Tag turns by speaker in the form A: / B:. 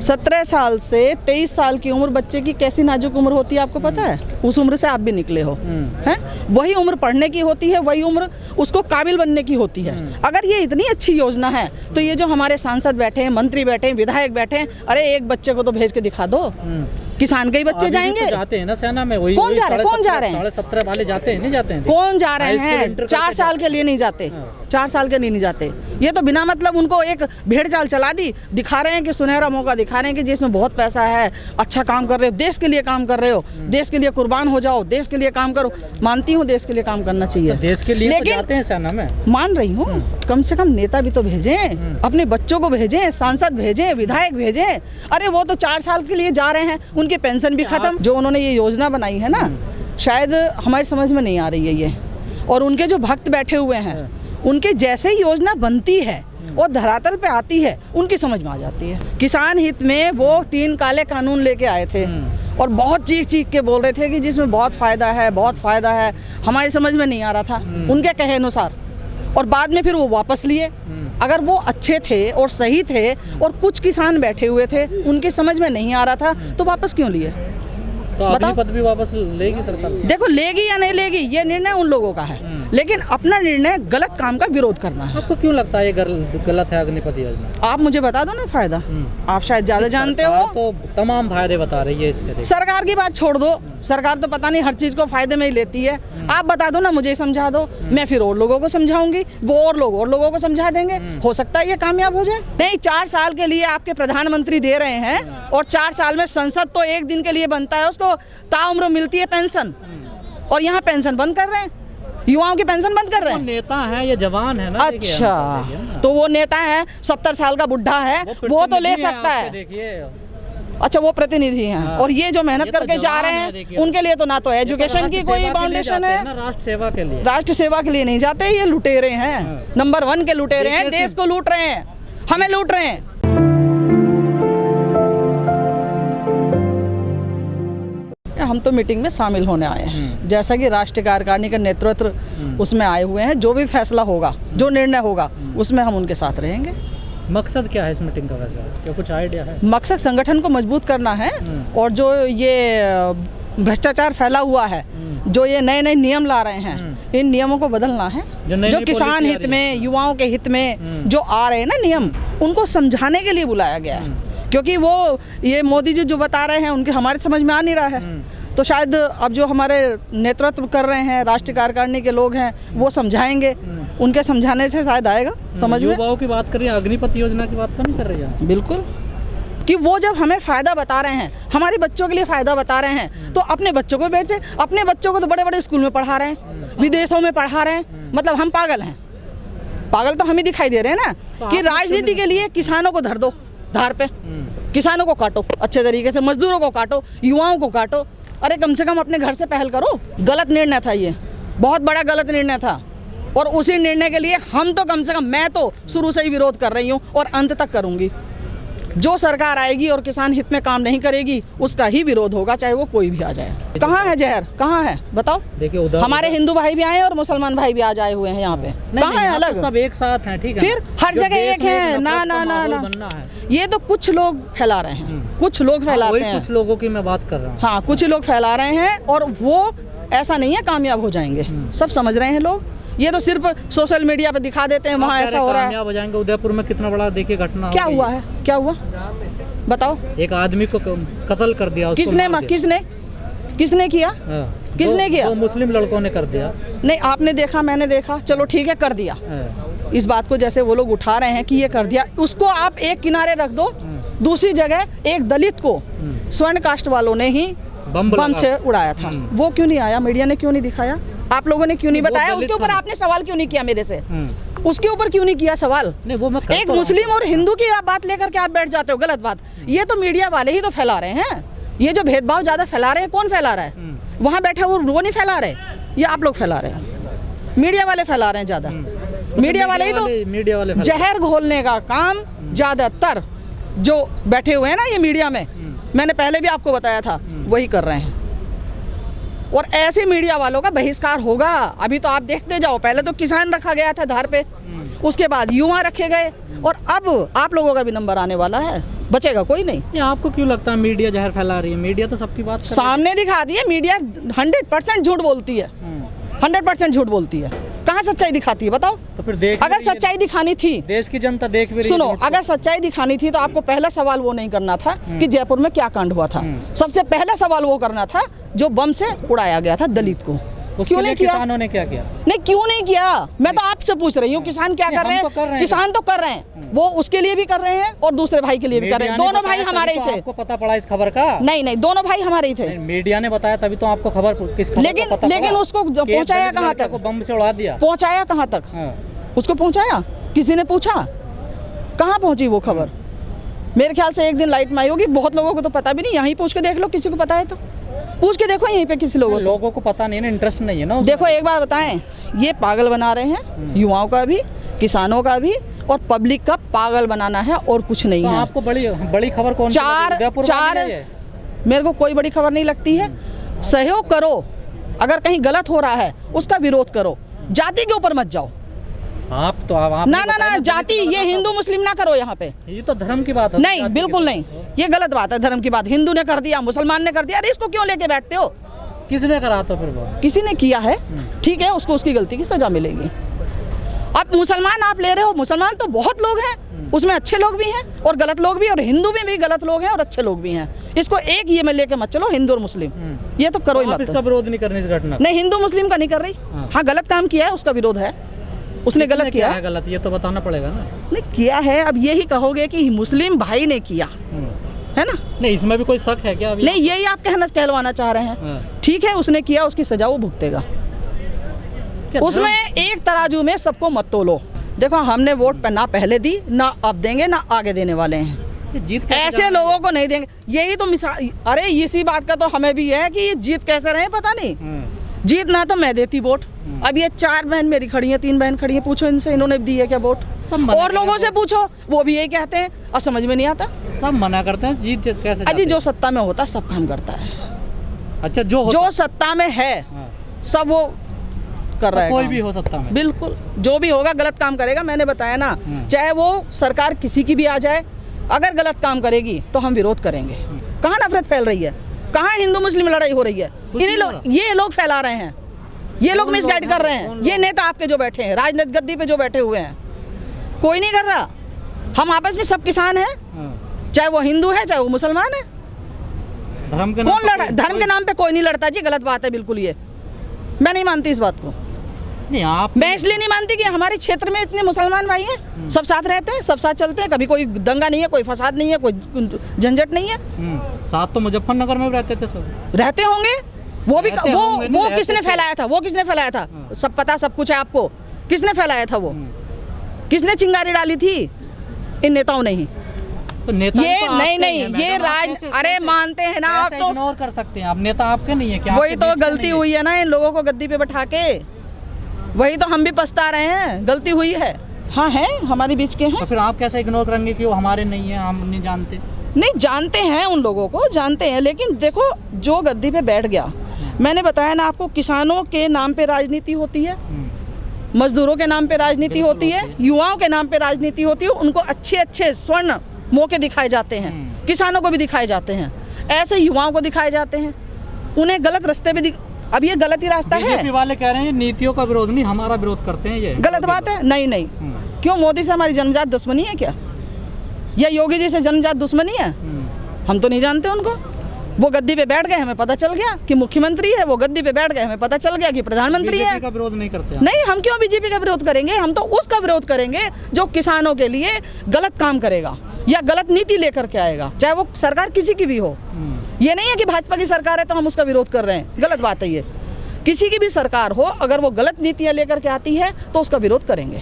A: 17 साल से 23 साल की उम्र बच्चे की कैसी नाजुक उम्र होती है आपको पता है? उस उम्र से आप भी निकले हो, हैं? वही उम्र पढ़ने की होती है, वही उम्र उसको काबिल बनने की होती है। अगर ये इतनी अच्छी योजना है तो ये जो हमारे सांसद बैठे हैं, मंत्री बैठे हैं, विधायक बैठे हैं, अरे एक बच्चे को तो भेज के दिखा दो। किसान के ही बच्चे जाएंगे,
B: तो जाते हैं ना सेना में, वही
A: कौन जा रहे हैं? कौन जा रहे हैं?
B: 17 वाले जाते हैं, नहीं जाते हैं?
A: कौन जा रहे हैं? 4 साल के लिए नहीं जाते, 4 साल के लिए नहीं जाते। ये तो बिना मतलब उनको एक भेड़ चाल चला दी, दिखा रहे हैं कि सुनहरा मौका दिखा रहे हैं कि जिसमें बहुत पैसा है, अच्छा काम कर रहे हो, देश के लिए काम कर रहे हो, देश के लिए कुर्बान हो जाओ, देश के लिए काम करो। मानती हूँ देश के लिए काम करना चाहिए,
B: देश के लिए
A: लेकिन
B: तो जाते हैं सेना में,
A: मान रही हूँ, कम से कम नेता भी तो भेजें, अपने बच्चों को भेजें, सांसद भेजें, विधायक भेजें। अरे वो तो 4 साल के लिए जा रहे हैं, उनकी पेंशन भी खत्म। जो उन्होंने ये योजना बनाई है ना, शायद हमारी समझ में नहीं आ रही है ये, और उनके जो भक्त बैठे हुए हैं उनके जैसे ही योजना बनती है और धरातल पे आती है उनकी समझ में आ जाती है। किसान हित में वो 3 काले कानून लेके आए थे और बहुत चीख के बोल रहे थे कि जिसमें बहुत फ़ायदा है, बहुत फ़ायदा है। हमारी समझ में नहीं आ रहा था उनके कहे अनुसार, और बाद में फिर वो वापस लिए। अगर वो अच्छे थे और सही थे और कुछ किसान बैठे हुए थे उनकी समझ में नहीं आ रहा था तो वापस क्यों लिए?
B: तो अग्निपथ भी वापस लेगी सरकार?
A: देखो लेगी या नहीं लेगी ये निर्णय उन लोगों का है, लेकिन अपना निर्णय गलत काम का विरोध करना है।
B: आपको क्यों लगता है ये गलत है अग्निपथ योजना?
A: आप मुझे बता दो ना फायदा, आप शायद ज्यादा जानते हो।
B: तो तमाम फायदे बता रही है इसके।
A: सरकार की बात छोड़ दो, सरकार तो पता नहीं हर चीज को फायदे में ही लेती है। आप बता दो ना, मुझे समझा दो, मैं फिर और लोगों को समझाऊंगी, वो और लोगों को समझा देंगे, हो सकता है ये कामयाब हो जाए। नहीं, 4 साल के लिए आपके प्रधानमंत्री दे रहे हैं और 4 साल में संसद तो 1 दिन के लिए बनता है, उसको ताउम्र मिलती है पेंशन, और यहाँ पेंशन बंद कर रहे हैं, युवाओं की पेंशन बंद कर रहे हैं।
B: नेता है ये जवान है ना?
A: अच्छा, तो वो नेता है, 70 साल का बुढ़ा है, वो तो ले सकता है।
B: देखिए,
A: अच्छा वो प्रतिनिधि हैं, और ये जो मेहनत करके जा रहे हैं उनके लिए तो ना तो एजुकेशन की कोई फाउंडेशन है,
B: राष्ट्र सेवा के लिए,
A: राष्ट्र सेवा के लिए नहीं जाते। ये लुटेरे हैं, नंबर 1 के लुटेरे हैं, देश को लूट रहे हैं, हमें लूट रहे हैं। हम तो मीटिंग में शामिल होने आए हैं, जैसा कि राष्ट्रीय कार्यकारिणी का नेतृत्व उसमें आए हुए हैं। जो भी फैसला होगा, जो निर्णय होगा, उसमें हम उनके साथ रहेंगे।
B: मकसद क्या है इस मीटिंग का वैसे, क्या कुछ आइडिया है?
A: मकसद संगठन को मजबूत करना है, और जो ये भ्रष्टाचार फैला हुआ है, जो ये नए नए नियम ला रहे हैं, इन नियमों को बदलना है। जो किसान हित में, युवाओं के हित में जो आ रहे हैं ना नियम, उनको समझाने के लिए बुलाया गया है। क्योंकि वो ये मोदी जी जो बता रहे हैं उनके हमारे समझ में आ नहीं रहा है, तो शायद अब जो हमारे नेतृत्व कर रहे हैं राष्ट्रीय कार्यकारिणी के लोग हैं वो समझाएंगे, उनके समझाने से शायद आएगा समझ में।
B: युवाओं की बात कर रही है, अग्निपथ योजना की बात तो नहीं कर रही है?
A: बिल्कुल, कि वो जब हमें फ़ायदा बता रहे हैं, हमारे बच्चों के लिए फ़ायदा बता रहे हैं, तो अपने बच्चों को भेजें। अपने बच्चों को तो बड़े बड़े स्कूल में पढ़ा रहे हैं, विदेशों में पढ़ा रहे हैं, मतलब हम पागल हैं? पागल तो हमें दिखाई दे रहे हैं ना, कि राजनीति के लिए किसानों को धर दो धार पे, किसानों को काटो अच्छे तरीके से, मजदूरों को काटो, युवाओं को काटो। अरे कम से कम अपने घर से पहल करो। गलत निर्णय था ये, बहुत बड़ा गलत निर्णय था, और उसी निर्णय के लिए हम तो कम से कम, मैं तो शुरू से ही विरोध कर रही हूँ और अंत तक करूँगी। जो सरकार आएगी और किसान हित में काम नहीं करेगी उसका ही विरोध होगा, चाहे वो कोई भी आ जाए। कहाँ है जहर, कहाँ है बताओ? देखिए हमारे हिंदू भाई भी आए और मुसलमान भाई भी आज आए हुए हैं यहाँ पे, कहाँ है अलग?
B: सब एक साथ हैं, ठीक है?
A: फिर हर जगह एक है ना ना ना ना, ये तो कुछ लोग फैला रहे हैं, कुछ लोग फैलाते हैं,
B: कुछ लोगों की मैं बात कर रहा हूँ।
A: हाँ, कुछ ही लोग फैला रहे हैं, और वो ऐसा नहीं है कामयाब हो जाएंगे, सब समझ रहे हैं लोग। ये तो सिर्फ सोशल मीडिया पे दिखा देते हैं वहाँ ऐसा हो रहा है।
B: कामयाब हो जाएंगे? उदयपुर में कितना बड़ा देखिए घटना
A: क्या हुआ है, क्या हुआ बताओ?
B: एक आदमी को कत्ल कर दिया।
A: किसने किया? किसने किया?
B: दो मुस्लिम लड़कों ने कर दिया।
A: नहीं, आपने देखा, मैंने देखा, चलो ठीक है कर दिया। इस बात को जैसे वो लोग उठा रहे हैं कि ये कर दिया, उसको आप एक किनारे रख दो। दूसरी जगह एक दलित को स्वर्ण कास्ट वालों ने ही बम से उड़ाया था, वो क्यों नहीं आया? मीडिया ने क्यों नहीं दिखाया? आप लोगों ने क्यों नहीं बताया? उसके ऊपर आपने सवाल क्यों नहीं किया मेरे से? उसके ऊपर क्यों नहीं किया सवाल? नहीं, वो मैं एक मुस्लिम और हिंदू की आप बात लेकर के आप बैठ जाते हो, गलत बात। ये तो मीडिया वाले ही तो फैला रहे हैं, ये जो भेदभाव ज्यादा फैला रहे हैं, कौन फैला रहा है? वहाँ बैठा वो नहीं फैला रहे, ये आप लोग फैला रहे हैं, मीडिया वाले फैला रहे हैं ज्यादा। मीडिया वाले ही तो जहर घोलने का काम ज्यादातर जो बैठे हुए हैं ना ये मीडिया में, मैंने पहले भी आपको बताया था, वही कर रहे हैं। और ऐसे मीडिया वालों का बहिष्कार होगा। अभी तो आप देखते जाओ, पहले तो किसान रखा गया था धार पे, उसके बाद युवा रखे गए, और अब आप लोगों का भी नंबर आने वाला है। बचेगा कोई नहीं।
B: ये आपको क्यों लगता है मीडिया जहर फैला रही है? मीडिया तो सबकी बात कर रही है।
A: सामने दिखा दिए, मीडिया 100% झूठ बोलती है, 100% झूठ बोलती है। कहाँ सच्चाई दिखाती है बताओ?
B: तो फिर देख
A: अगर सच्चाई दिखानी थी,
B: देश की जनता देख भी रही है।
A: सुनो,
B: झूठ को।
A: अगर सच्चाई दिखानी थी तो आपको पहला सवाल वो नहीं करना था कि जयपुर में क्या कांड हुआ था। सबसे पहला सवाल वो करना था जो बम से उड़ाया गया था दलित को।
B: उसके
A: क्यों
B: लिए
A: नहीं किया?
B: किसानों ने क्या किया?
A: नहीं, क्यों नहीं किया? मैं तो आपसे पूछ रही हूँ, किसान क्या कर रहे
B: हम तो कर रहे
A: हैं?
B: हैं।
A: किसान तो कर रहे हैं, वो उसके लिए भी कर रहे हैं और दूसरे भाई के लिए भी कर रहे हैं। दोनों भाई हमारे ही थे।
B: आपको पता पड़ा इस खबर का?
A: नहीं नहीं, दोनों भाई हमारे ही थे।
B: मीडिया ने बताया तभी तो आपको खबर, किस खबर
A: लेकिन
B: का पता
A: लेकिन
B: पड़ा?
A: उसको
B: कि एक
A: पहुंचाया
B: दलित
A: कहाँ
B: लड़का
A: तक?
B: को बम से उड़ा दिया।
A: पहुंचाया कहाँ तक?
B: हाँ।
A: उसको पहुंचाया? किसी ने पूछा? कहाँ पहुंची वो खबर? मेरे ख्याल से एक दिन लाइट में आई होगी, बहुत लोगों को तो पता भी नहीं। यहीं पूछ के देख लो, किसी को पता है तो पूछ के देखो यहीं पे किसी लोगों से।
B: लोगों को पता नहीं है ना, इंटरेस्ट नहीं है ना उसमें।
A: देखो एक बार बताएं, ये पागल बना रहे हैं, युवाओं का भी, किसानों का भी, और पब्लिक का पागल बनाना है और कुछ नहीं
B: तो
A: है।
B: आपको बड़ी खबर कौन सी लगी? उदयपुर वाली है ये?
A: मेरे को कोई बड़ी खबर नहीं लगती है। सहयोग करो, अगर कहीं गलत हो रहा है उसका विरोध करो, जाति के ऊपर मत जाओ।
B: आप
A: ना ना ना, जाति ये हिंदू मुस्लिम ना करो यहाँ पे।
B: ये तो धर्म की बात है।
A: नहीं, बिल्कुल नहीं, ये गलत बात है। धर्म की बात हिंदू ने कर दिया, मुसलमान ने कर दिया, अरे इसको क्यों लेके बैठते हो?
B: किसने करा तो फिर वो?
A: किसी ने किया है, ठीक है, उसको उसकी गलती की सजा मिलेगी। अब मुसलमान आप ले रहे हो, मुसलमान तो बहुत लोग हैं, उसमें अच्छे लोग भी हैं और गलत लोग भी, और हिंदू में भी गलत लोग हैं और अच्छे लोग भी हैं। इसको एक ये में लेके मत चलो, हिंदू और मुस्लिम, ये तो करो ही
B: आप
A: मत।
B: इसका विरोध नहीं करने इस घटना का?
A: नहीं, हिंदू मुस्लिम का नहीं कर रही। हाँ, गलत काम किया है, उसका विरोध है, उसने
B: किसने
A: गलत किया है।
B: गलत, ये तो बताना पड़ेगा ना।
A: नहीं किया है, अब यही कहोगे कि मुस्लिम भाई ने किया है ना?
B: नहीं, इसमें भी कोई शक है क्या अभी?
A: नहीं, यही आप कहलवाना चाह रहे हैं। ठीक है, उसने किया, उसकी सजा वो भुगतेगा। उसमें एक तराजू में सबको मत तोलो। देखो, हमने वोट पे ना पहले दी, ना अब देंगे, ना आगे देने वाले हैं।
B: जीत
A: ऐसे लोगों को नहीं देंगे। यही तो मिसाल, अरे इसी बात का तो हमें भी है कि ये जीत कैसे रहे पता नहीं। जीत ना तो मैं देती वोट। अब ये 4 बहन मेरी खड़ी हैं, 3 बहन खड़ी हैं, पूछो इनसे इन्होंने दी है क्या वोट? और लोगों से पूछो, वो भी यही कहते हैं और समझ में नहीं आता।
B: सब मना करते हैं, जीत कैसे?
A: अजी, जो सत्ता में होता सब काम करता है।
B: अच्छा,
A: जो सत्ता में है सब वो कर रहा है।
B: कोई भी हो सकता है,
A: बिल्कुल, जो भी होगा गलत काम करेगा। मैंने बताया ना, चाहे वो सरकार किसी की भी आ जाए, अगर गलत काम करेगी तो हम विरोध करेंगे। कहाँ नफरत फैल रही है? कहाँ हिंदू मुस्लिम लड़ाई हो रही है? इन्हीं लोग, ये लोग फैला रहे हैं, ये लोग मिसगाइड कर रहे हैं। ये नेता आपके जो बैठे हैं, राजनीतिक गद्दी पे जो बैठे हुए हैं, कोई नहीं कर रहा। हम आपस में सब किसान हैं, चाहे वो हिंदू है चाहे वो मुसलमान है।
B: धर्म के
A: कौन लड़ा? धर्म के नाम पे कोई नहीं लड़ता जी, गलत बात है बिल्कुल। ये मैं नहीं मानती इस बात को।
B: नहीं, आप
A: मैं इसलिए नहीं मानती कि हमारे क्षेत्र में इतने मुसलमान भाई हैं, सब साथ रहते हैं, सब साथ चलते हैं, कभी कोई दंगा नहीं है, कोई फसाद नहीं है, कोई झंझट नहीं है।
B: साथ तो मुजफ्फरनगर में भी रहते थे सब।
A: रहते होंगे, वो भी
B: रहते होंगे,
A: वो
B: रहते
A: किसने
B: थे।
A: फैलाया था? वो किसने फैलाया था? सब पता, सब कुछ है आपको। किसने फैलाया था वो? किसने चिंगारी डाली थी? इन नेताओं ने ही।
B: तो नेता
A: ये
B: तो आपके
A: नहीं
B: ही
A: नहीं,
B: हैं,
A: ये
B: मैडम, आप
A: राज,
B: कैसे-
A: अरे
B: कैसे-
A: मानते हैं ना आप
B: कैसे
A: तो।
B: इग्नोर कर सकते हैं आप? नेता आपके नहीं है क्या?
A: वही
B: आपके
A: तो
B: बीच के
A: गलती
B: नहीं
A: हुई है ना इन लोगों को गद्दी पे बैठा के। वही तो हम भी पछता रहे हैं, गलती हुई है। हाँ है, हमारे बीच के हैं।
B: तो फिर आप कैसे इग्नोर करेंगे कि वो हमारे नहीं है, हम नहीं जानते?
A: नहीं, जानते हैं, उन लोगों को जानते हैं, लेकिन देखो जो गद्दी पे बैठ गया, मैंने बताया ना आपको, किसानों के नाम पे राजनीति होती है, मजदूरों के नाम पे राजनीति होती है, युवाओं के नाम पे राजनीति होती है। उनको अच्छे अच्छे स्वर्ण मौके दिखाए जाते हैं, किसानों को भी दिखाए जाते हैं, ऐसे युवाओं को दिखाए जाते हैं, उन्हें गलत रास्ते पे अब ये गलत ही रास्ता है।
B: बीजेपी वाले कह रहे हैं नीतियों का विरोध नहीं, हमारा विरोध करते हैं, ये
A: गलत बात है। नहीं नहीं, क्यों? मोदी से हमारी जन्मजात दुश्मनी है क्या? या योगी जी से जन्मजात दुश्मनी है? हम तो नहीं जानते उनको। वो गद्दी पे बैठ गए, हमें पता चल गया कि मुख्यमंत्री है, वो गद्दी पे बैठ गए, हमें पता चल गया कि प्रधानमंत्री है।
B: बीजेपी का विरोध नहीं करते आप?
A: नहीं, हम क्यों बीजेपी का विरोध करेंगे? हम तो उसका विरोध करेंगे जो किसानों के लिए गलत काम करेगा या गलत नीति लेकर के आएगा, चाहे वो सरकार किसी की भी हो। ये नहीं है कि भाजपा की सरकार है तो हम उसका विरोध कर रहे हैं, गलत बात है ये। किसी की भी सरकार हो, अगर वो गलत नीतियां लेकर के आती है तो उसका विरोध करेंगे।